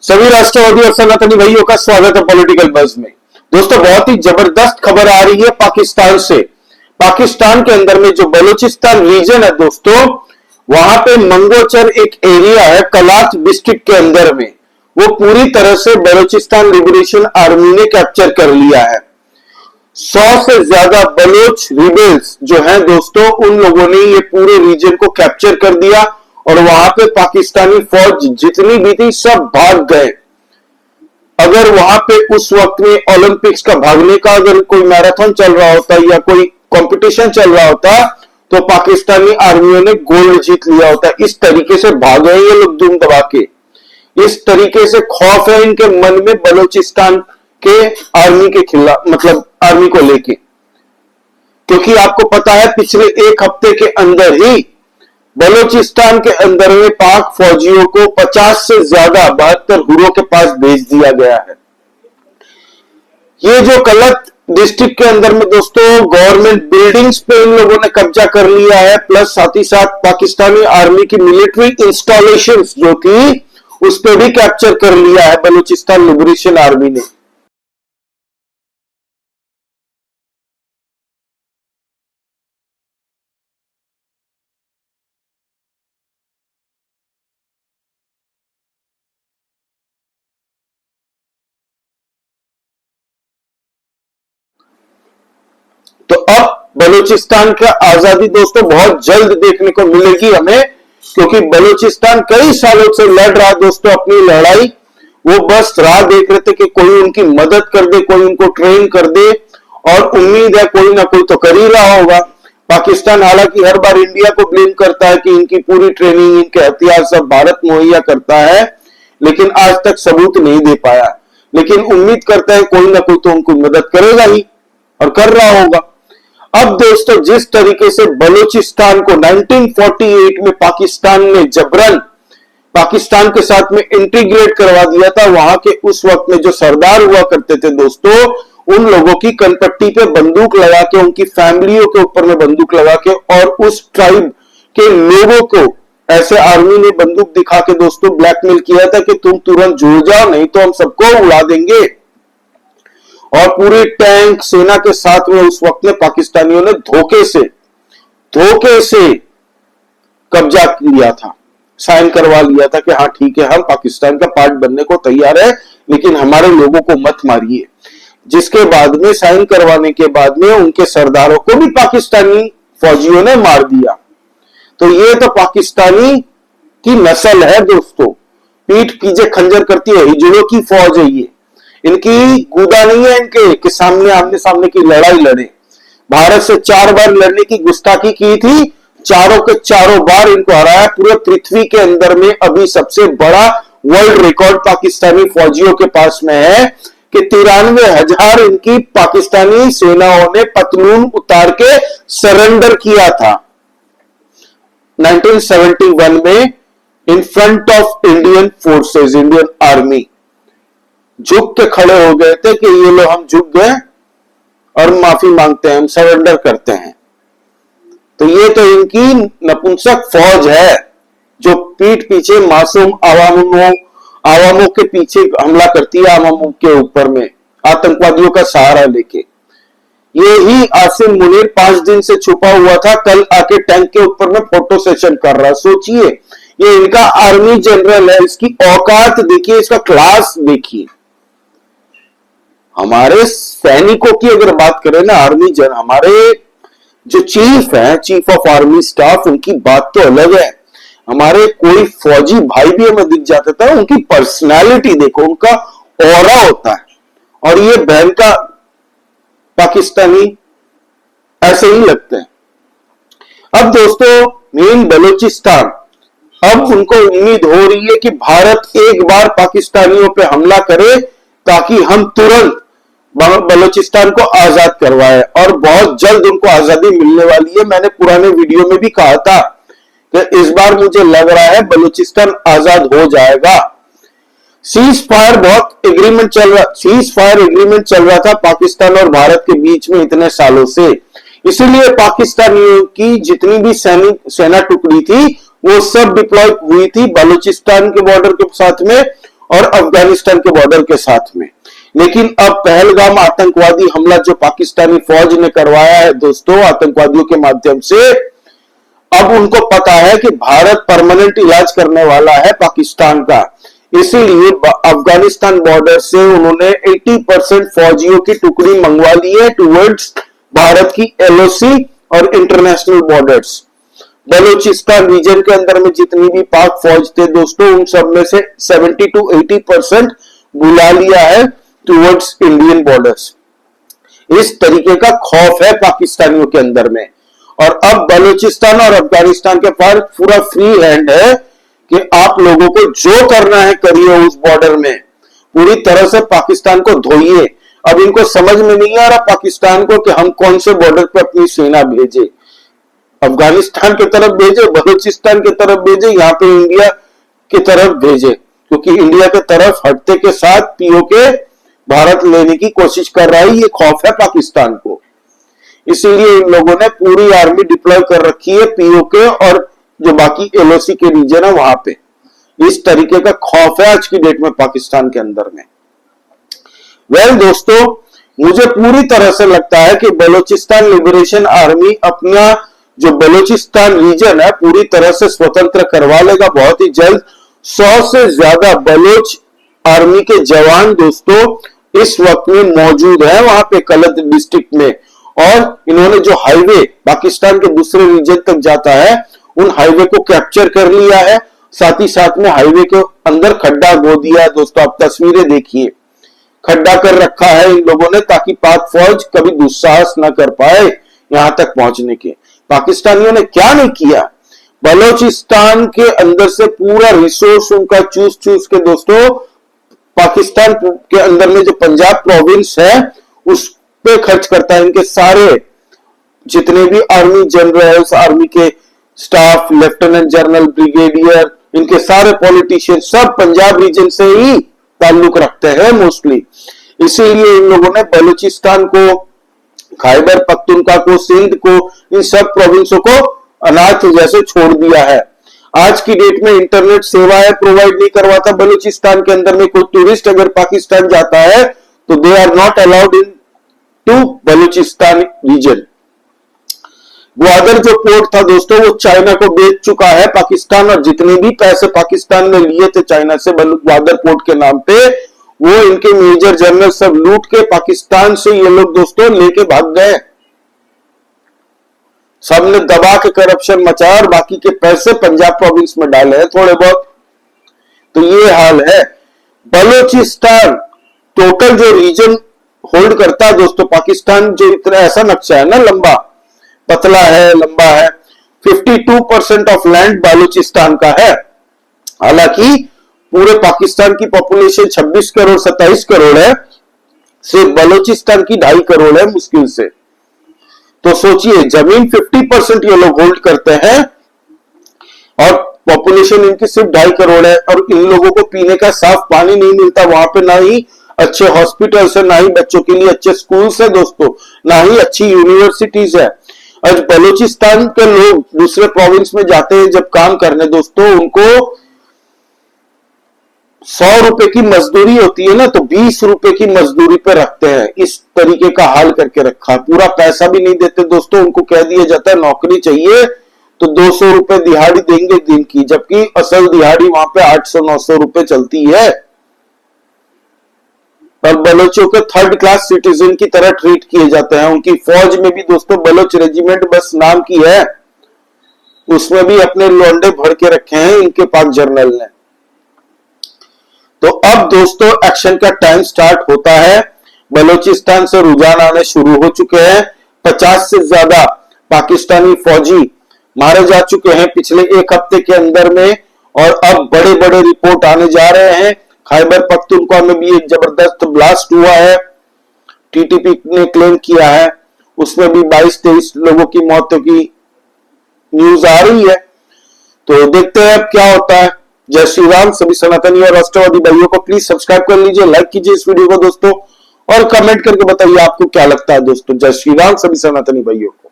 सभी राष्ट्रवादी और सनातनी भाइयों का स्वागत है पॉलिटिकल बज़ में। दोस्तों, बहुत ही जबरदस्त खबर आ रही है पाकिस्तान से। पाकिस्तान के अंदर में जो बलूचिस्तान रीजन है दोस्तों, वहां पे मंगोचर एक एरिया है कलात डिस्ट्रिक्ट के अंदर में, वो पूरी तरह से बलूचिस्तान लिबरेशन आर्मी ने कैप्चर कर लिया है। 100 से ज्यादा बलोच रिबेल्स जो हैं दोस्तों, उन लोगों ने ये पूरे रीजन को कैप्चर कर दिया और वहां पे पाकिस्तानी फौज जितनी भी थी सब भाग गए। अगर वहां पे उस वक्त में ओलंपिक्स का भागने का अगर कोई मैराथन चल रहा होता या कोई कंपटीशन चल रहा होता तो पाकिस्तानी आर्मियों ने गोल्ड जीत लिया होता। इस तरीके से भागे ये लोग दुम दबा के, इस तरीके से खौफ है इनके मन में बलूचिस्तान के आर्मी के खिलाफ, मतलब आर्मी को लेके। क्योंकि आपको पता है पिछले एक हफ्ते के अंदर ही बलूचिस्तान के अंदर में पाक फौजियों को 50 से ज्यादा 72 हुरों के पास भेज दिया गया है। ये जो कलत डिस्ट्रिक्ट के अंदर में दोस्तों गवर्नमेंट बिल्डिंग्स पे इन लोगों ने कब्जा कर लिया है, प्लस साथ ही साथ पाकिस्तानी आर्मी की मिलिट्री इंस्टॉलेशंस जो थी उस पर भी कैप्चर कर लिया है बलूचिस्तान लिबरेशन आर्मी ने। तो अब बलूचिस्तान का आजादी दोस्तों बहुत जल्द देखने को मिलेगी हमें, क्योंकि बलूचिस्तान कई सालों से लड़ रहा दोस्तों अपनी लड़ाई। वो बस राह देख रहे थे कि कोई उनकी मदद कर दे, कोई उनको ट्रेन कर दे, और उम्मीद है कोई ना कोई तो कर ही रहा होगा। पाकिस्तान हालांकि हर बार इंडिया को ब्लेम करता है कि इनकी पूरी ट्रेनिंग, इनके हथियार सब भारत मुहैया करता है, लेकिन आज तक सबूत नहीं दे पाया। लेकिन उम्मीद करता है कोई ना कोई तो उनको मदद करेगा ही, और कर रहा होगा। अब दोस्तों जिस तरीके से बलूचिस्तान को 1948 में पाकिस्तान ने जबरन पाकिस्तान के साथ में इंटीग्रेट करवा दिया था, वहां के उस वक्त में जो सरदार हुआ करते थे दोस्तों, उन लोगों की कनपट्टी पे बंदूक लगा के, उनकी फैमिलियों के ऊपर में बंदूक लगा के, और उस ट्राइब के लोगों को ऐसे आर्मी ने बंदूक दिखा के दोस्तों ब्लैकमेल किया था कि तुम तुरंत जुड़ जाओ, नहीं तो हम सबको उड़ा देंगे। और पूरी टैंक सेना के साथ में उस वक्त में पाकिस्तानियों ने धोखे से कब्जा किया था, साइन करवा लिया था कि हाँ ठीक है हम पाकिस्तान का पार्ट बनने को तैयार है, लेकिन हमारे लोगों को मत मारिए। जिसके बाद में साइन करवाने के बाद में उनके सरदारों को भी पाकिस्तानी फौजियों ने मार दिया। तो ये तो पाकिस्तानी की नस्ल है दोस्तों, पीठ पीछे खंजर करती है, हिजड़ों की फौज है ये। इनकी गुदा नहीं है इनके कि सामने आमने सामने की लड़ाई लड़े। भारत से 4 बार लड़ने की गुस्ताखी की थी, चारों के चारों बार इनको हराया। पूरे पृथ्वी के अंदर में अभी सबसे बड़ा वर्ल्ड रिकॉर्ड पाकिस्तानी फौजियों के पास में है कि 93,000 इनकी पाकिस्तानी सेनाओं ने पतलून उतार के सरेंडर किया था 1971 में in front of Indian forces, Indian army. झुक के खड़े हो गए थे कि ये लोग हम झुक गए और माफी मांगते हैं, हम सरेंडर करते हैं। तो ये तो इनकी नपुंसक फौज है जो पीठ पीछे मासूम आवामों के पीछे हमला करती है, आवामों के ऊपर में आतंकवादियों का सहारा लेके। ये ही आसिम मुनीर 5 दिन से छुपा हुआ था, कल आके टैंक के ऊपर में फोटो सेशन कर रहा। सोचिए, ये इनका आर्मी जनरल है, इसकी औकात देखिए, इसका क्लास देखिए। हमारे सैनिकों की अगर बात करें ना, हमारे जो चीफ है, चीफ ऑफ आर्मी स्टाफ, उनकी बात तो अलग है। हमारे कोई फौजी भाई भी हमें दिख जाता था, उनकी पर्सनालिटी देखो, उनका ऑरा होता है। और ये बहन का पाकिस्तानी ऐसे ही लगते हैं। अब दोस्तों मेन बलूचिस्तान, अब उनको उम्मीद हो रही है कि भारत एक बार पाकिस्तानियों पे हमला करे ताकि हम तुरंत बलूचिस्तान को आजाद करवाए, और बहुत जल्द उनको आजादी मिलने वाली है। मैंने पुराने वीडियो में भी कहा था कि इस बार मुझे लग रहा है बलूचिस्तान आजाद हो जाएगा। सीज फायर एग्रीमेंट चल रहा था पाकिस्तान और भारत के बीच में इतने सालों से, इसीलिए पाकिस्तानियों की जितनी भी सेना टुकड़ी थी वो सब डिप्लॉय हुई थी बलूचिस्तान के बॉर्डर के साथ में, और अफगानिस्तान के बॉर्डर के साथ में। लेकिन अब पहलगाम आतंकवादी हमला जो पाकिस्तानी फौज ने करवाया है दोस्तों आतंकवादियों के माध्यम से, अब उनको पता है कि भारत परमानेंट इलाज करने वाला है पाकिस्तान का, इसीलिए अफगानिस्तान बॉर्डर से उन्होंने 80% फौजियों की टुकड़ी मंगवा ली है टुवर्ड्स भारत की एलओसी और इंटरनेशनल बॉर्डर्स। बलूचिस्तान रीजन के अंदर में जितनी भी पाक फौज थे दोस्तों, उन सब में से 70 to 80% बुला लिया है टुवर्ड्स इंडियन बॉर्डर्स। इस तरीके का खौफ है पाकिस्तानियों के अंदर में। और अब बलूचिस्तान और अफगानिस्तान के पास पूरा फ्री हैंड है कि आप लोगों को जो करना है करिए उस बॉर्डर में, पूरी तरह से पाकिस्तान को धोइए। अब इनको समझ में नहीं आ रहा पाकिस्तान को कि हम कौन से बॉर्डर पे अपनी सेना भेजे, अफगानिस्तान की तरफ भेजे, बलूचिस्तान की तरफ भेजे, यहाँ पे इंडिया की तरफ भेजे, क्योंकि इंडिया की तरफ हटते के साथ पीओके भारत लेने की कोशिश कर रहा है। ये खौफ है पाकिस्तान को, इसीलिए इन लोगों ने पूरी आर्मी डिप्लॉय कर रखी है पीओके और जो बाकी एलओसी के रीजन है वहां पे। इस तरीके का खौफ है आज की डेट में पाकिस्तान के अंदर में। दोस्तों, मुझे पूरी तरह से लगता है कि बलूचिस्तान लिबरेशन आर्मी अपना जो बलूचिस्तान रीजन है पूरी तरह से स्वतंत्र करवा लेगा बहुत ही जल्द। 100 से ज्यादा बलोच आर्मी के जवान दोस्तों इस वक्त में मौजूद है वहां पे कलत डिस्ट्रिक्ट में, और इन्होंने जो हाईवे पाकिस्तान के दूसरे रीजन तक जाता है उन हाईवे को कैप्चर कर लिया है। साथ ही साथ में हाईवे के अंदर खड्डा गो दिया है दोस्तों, आप तस्वीरें देखिए, खड्डा कर रखा है इन लोगों ने ताकि पाक फौज कभी दुस्साहस न कर पाए यहां तक पहुंचने के। पाकिस्तानियों ने क्या नहीं किया, बलूचिस्तान के अंदर से पूरा रिसोर्स उनका चूस चूस के दोस्तों पाकिस्तान के अंदर में जो पंजाब प्रोविंस है उस पे खर्च करता है। इनके सारे जितने भी आर्मी जनरल्स, आर्मी के स्टाफ, लेफ्टिनेंट जनरल, ब्रिगेडियर, इनके सारे पॉलिटिशियन सब पंजाब रीजन से ही ताल्लुक रखते हैं मोस्टली। इसीलिए इन लोगों ने बलूचिस्तान को, खैबर पख्तूनख्वा को, सिंध को, इन सब प्रोविंसों को अनाथ जैसे छोड़ दिया है। आज की डेट में इंटरनेट सेवाएं प्रोवाइड नहीं करवाता बलूचिस्तान के अंदर में। कोई टूरिस्ट अगर पाकिस्तान जाता है तो they are not allowed into Balochistan region. Gwadar जो पोर्ट था दोस्तों वो चाइना को बेच चुका है पाकिस्तान, और जितने भी पैसे पाकिस्तान ने लिए थे चाइना से ग्वादर पोर्ट के नाम पे, वो इनके मेजर जनरल सब लूट के पाकिस्तान से ये लोग दोस्तों लेके भाग गए। सबने दबा के करप्शन मचाया और बाकी के पैसे पंजाब प्रोविंस में डाले हैं थोड़े बहुत। तो ये हाल है। बलूचिस्तान टोटल जो रीजन होल्ड करता है दोस्तों पाकिस्तान, जो इतना ऐसा नक्शा है ना, लंबा पतला है, लंबा है, 52% ऑफ लैंड बलूचिस्तान का है। हालांकि पूरे पाकिस्तान की पॉपुलेशन 26 करोड़ 27 करोड़ है, सिर्फ बलूचिस्तान की 2.5 करोड़ है मुश्किल से। तो सोचिए जमीन 50% ये लोग होल्ड करते हैं और पॉपुलेशन इनकी सिर्फ 2.5 करोड़ है, और इन लोगों को पीने का साफ पानी नहीं मिलता वहां पे, ना ही अच्छे हॉस्पिटल्स है, ना ही बच्चों के लिए अच्छे स्कूल्स है दोस्तों, ना ही अच्छी यूनिवर्सिटीज है। आज बलूचिस्तान के लोग दूसरे प्रोविंस में जाते हैं जब काम करने दोस्तों, उनको 100 रुपए की मजदूरी होती है ना, तो 20 रुपए की मजदूरी पे रखते हैं। इस तरीके का हाल करके रखा है। पूरा पैसा भी नहीं देते दोस्तों, उनको कह दिया जाता है नौकरी चाहिए तो 200 रुपए दिहाड़ी देंगे दिन की, जबकि असल दिहाड़ी वहां पे 800-900 रुपए चलती है। और बलोचों के 3rd क्लास सिटीजन की तरह ट्रीट किए जाते हैं। उनकी फौज में भी दोस्तों बलोच रेजिमेंट बस नाम की है, उसमें भी अपने लोंडे भर के रखे हैं इनके पाक जर्नल ने। तो अब दोस्तों एक्शन का टाइम स्टार्ट होता है। बलूचिस्तान से रुझान आने शुरू हो चुके हैं। 50 से ज्यादा पाकिस्तानी फौजी मारे जा चुके हैं पिछले 1 हफ्ते के अंदर में, और अब बड़े बड़े रिपोर्ट आने जा रहे हैं। खैबर पख्तूनख्वा में भी एक जबरदस्त ब्लास्ट हुआ है, टीटीपी ने क्लेम किया है, उसमें भी 22-23 लोगों की मौतों की न्यूज आ रही है। तो देखते हैं अब क्या होता है। जय श्री राम। सभी सनातनी और राष्ट्रवादी भाइयों को प्लीज सब्सक्राइब कर लीजिए, लाइक कीजिए इस वीडियो को दोस्तों, और कमेंट करके बताइए आपको क्या लगता है दोस्तों। जय श्री राम सभी सनातनी भाइयों को।